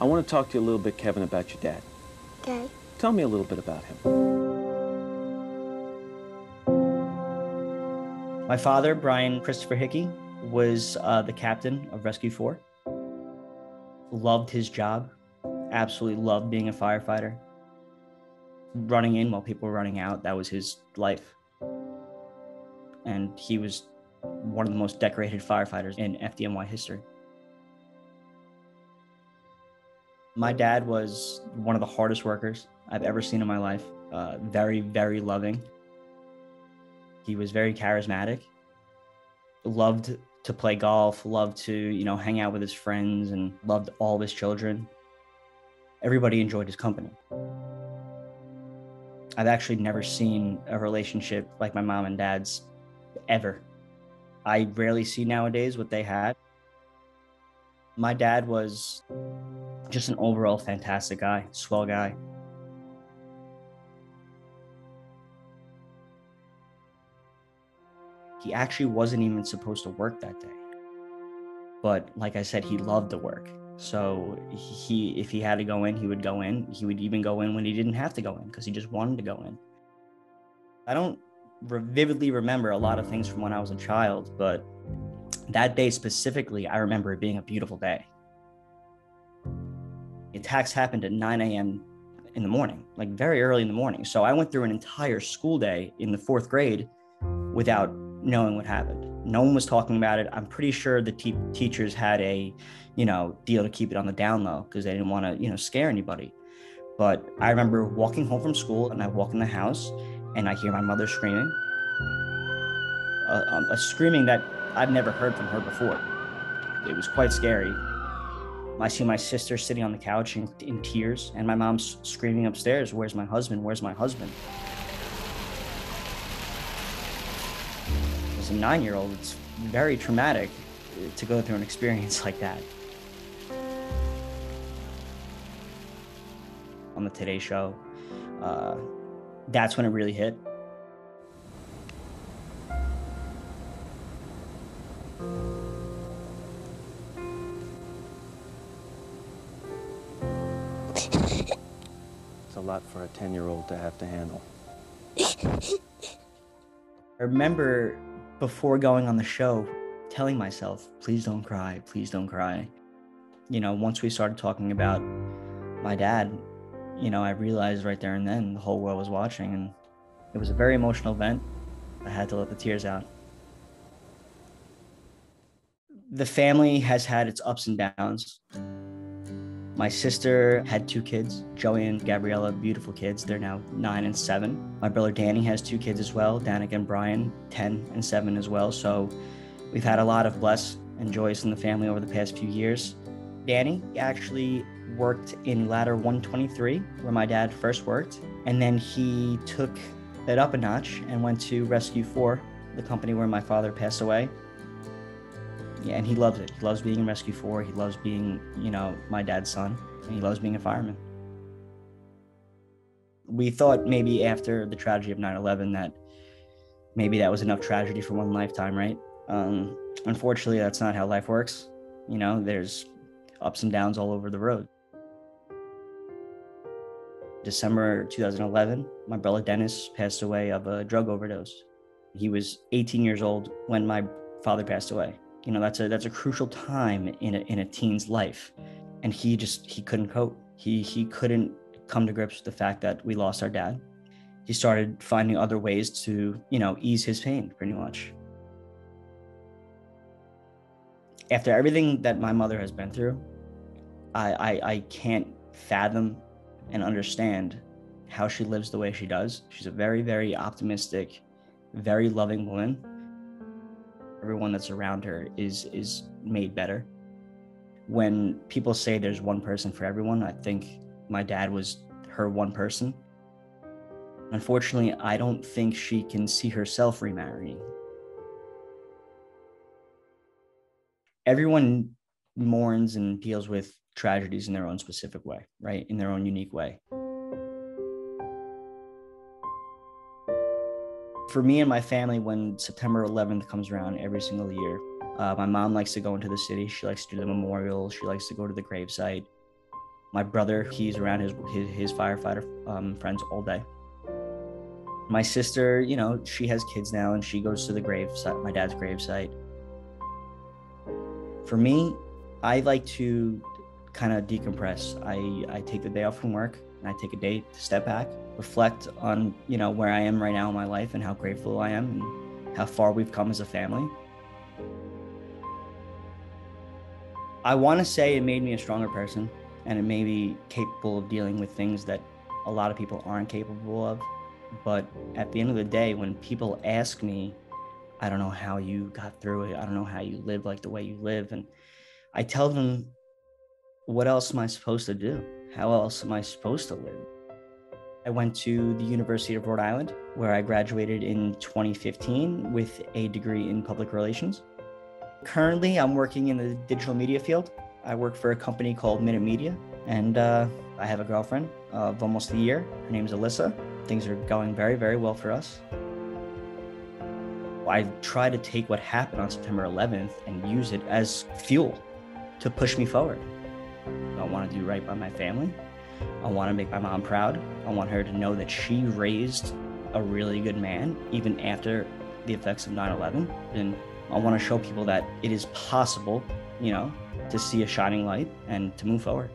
I want to talk to you a little bit, Kevin, about your dad. Okay. Tell me a little bit about him. My father, Brian Christopher Hickey, was the captain of Rescue 4. Loved his job, absolutely loved being a firefighter. Running in while people were running out, that was his life. And he was one of the most decorated firefighters in FDNY history. My dad was one of the hardest workers I've ever seen in my life. Very, very loving. He was very charismatic. Loved to play golf, loved to, hang out with his friends, and loved all of his children. Everybody enjoyed his company. I've actually never seen a relationship like my mom and dad's ever. I rarely see nowadays what they had. My dad was just an overall fantastic guy, swell guy. He actually wasn't even supposed to work that day. But like I said, he loved to work. So if he had to go in, he would go in. He would even go in when he didn't have to go in because he just wanted to go in. I don't vividly remember a lot of things from when I was a child, but that day specifically, I remember it being a beautiful day. The attacks happened at 9 a.m. in the morning, like very early in the morning. So I went through an entire school day in the 4th grade without knowing what happened. No one was talking about it. I'm pretty sure the teachers had a, deal to keep it on the down low because they didn't want to, scare anybody. But I remember walking home from school and I walk in the house and I hear my mother screaming, a screaming that I've never heard from her before. It was quite scary. I see my sister sitting on the couch in tears and my mom's screaming upstairs, "Where's my husband? Where's my husband?" As a 9-year-old, it's very traumatic to go through an experience like that. On the Today Show, that's when it really hit. It's a lot for a 10-year-old to have to handle. I remember before going on the show, telling myself, please don't cry, please don't cry. Once we started talking about my dad, I realized right there and then the whole world was watching, and it was a very emotional event. I had to let the tears out. The family has had its ups and downs. My sister had 2 kids, Joey and Gabriella, beautiful kids. They're now 9 and 7. My brother Danny has 2 kids as well, Danica and Brian, 10 and 7 as well. So we've had a lot of bless and joys in the family over the past few years. Danny actually worked in ladder 123, where my dad first worked. And then he took it up a notch and went to Rescue 4, the company where my father passed away. Yeah, and he loves it. He loves being in Rescue 4. He loves being, my dad's son, and he loves being a fireman. We thought maybe after the tragedy of 9/11 that maybe that was enough tragedy for one lifetime, right? Unfortunately, that's not how life works. There's ups and downs all over the road. December 2011, my brother Dennis passed away of a drug overdose. He was 18 years old when my father passed away. That's a crucial time in a teen's life, and he couldn't cope. He couldn't come to grips with the fact that we lost our dad. He started finding other ways to ease his pain, pretty much. After everything that my mother has been through, I can't fathom and understand how she lives the way she does. She's a very, very optimistic, very loving woman. Everyone that's around her is made better. When people say there's one person for everyone, I think my dad was her one person. Unfortunately, I don't think she can see herself remarrying. Everyone mourns and deals with tragedies in their own specific way, right? In their own unique way. For me and my family, when September 11th comes around every single year, my mom likes to go into the city. She likes to do the memorial. She likes to go to the gravesite. My brother, he's around his firefighter friends all day. My sister, you know, she has kids now and she goes to the gravesite, my dad's gravesite. For me, I like to kind of decompress. I take the day off from work and I take a day to step back, reflect on, you know, where I am right now in my life and how grateful I am and how far we've come as a family. I want to say it made me a stronger person and it made me capable of dealing with things that a lot of people aren't capable of. But at the end of the day, when people ask me, I don't know how you got through it. I don't know how you live like the way you live. And I tell them, what else am I supposed to do? How else am I supposed to live? I went to the University of Rhode Island, where I graduated in 2015 with a degree in public relations. Currently, I'm working in the digital media field. I work for a company called Minute Media, and I have a girlfriend of almost a year. Her name's Alyssa. Things are going very, very well for us. I try to take what happened on September 11th and use it as fuel to push me forward. I want to do right by my family. I want to make my mom proud. I want her to know that she raised a really good man, even after the effects of 9/11. And I want to show people that it is possible, you know, to see a shining light and to move forward.